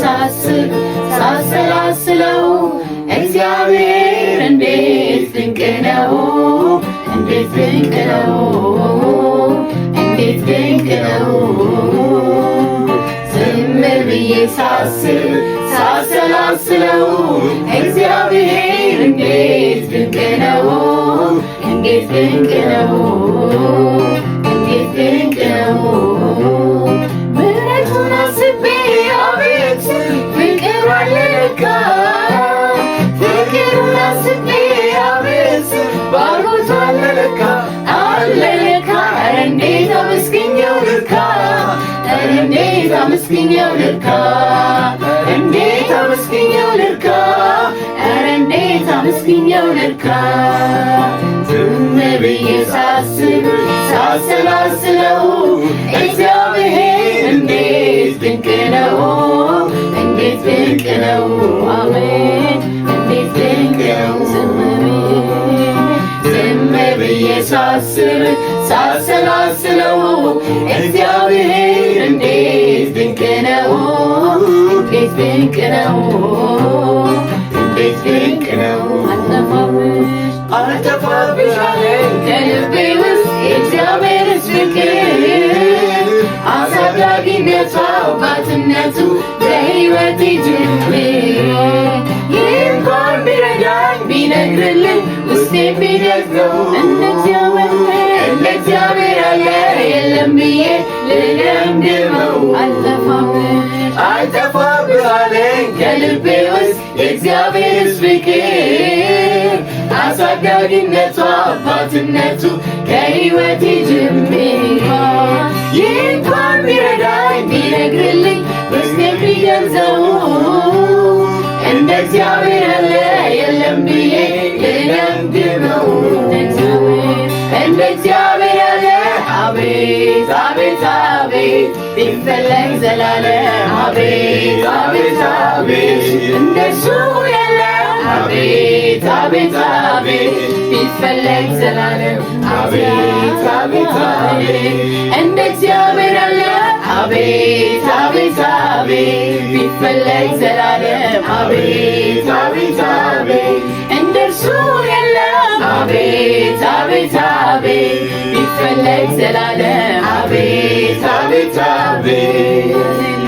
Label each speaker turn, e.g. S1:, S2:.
S1: ሳስብ ሳሰላስለው እግዚአብሔር እንዴት ድንቅ ነው እንዴት ድንቅ ነው እንዴት ድንቅ ነው ዝም ብዬ ሳስብ ሳሰላስለው እግዚአብሔር እንዴት ድንቅ ነው እንዴት ድንቅ ነው እንዴት ድንቅ ነው ምሕረቱን አስቤ አቤት ፍቅሩ አለ ለካ ፍቅሩን አስቤ አቤት ባርኮቱ አለ ለካ አለ ለካ ኧረ እንዴት አመስግኜው ልርካ ኧረ እንዴት አመስግኜው ልርካ እንዴት አመስግኜው ልርካ ኧረ እንዴት አመስግኜው ልርካ ዝም ብዬ ሳስብ ሳሰላስለው እግዚአብሔር እንዴት ድንቅ ነው እንዴት ድንቅ ነው አሜን እንዴት ድንቅ ነው ዝም ብዬ ሳስብ ሳሰላስለው እግዚአብሔር እንዴት ድንቅ ነው እንዴት ድንቅ ነው እንዴት ድንቅ ነው አልጠፋብሽ አለኝ ከልቤ ውስጥ የእግዚአብሔርስ ፍቅር አሳዳጊነቱ አባትነቱ በሕይወቴ ጅምር ይህ እንኳን ቢረዳኝ ቢነግርልኝ ውስጤ ቢደግመው እንደ እግዚአብሔር ያለ የለም ብዬ ልደምድመው አልጠፋብሽ አለኝ ከልቤ ውስጥ የእግዚአብሔርስ ፍቅር አሳዳጊነቱ አባትነቱ ከሕይወቴ ጅምር ይህ እንኳን ቢረዳኝ ቢነግርልኝ ውስጤ ቢገልጸው እንደ እግዚአብሔር ያለ የለም ብዬ ልደምድመው እንደ እግዚአብሔር ያለ አቤት አቤት አቤት ቢፈለግ ዘላለም አቤት አቤት አቤት እንደሱ ያለ አቤት አቤት አቤት ቢፈለግ ዘላለም አቤት አቤት አቤት እንደ እግዚአብሔር ያለ አቤት አቤት አቤት ቢፈለግ ዘላለም አቤት አቤት አቤት እንደርሱ የለም አቤት አቤት አቤት ቢፈለግ ዘላለም አቤት አቤት አቤት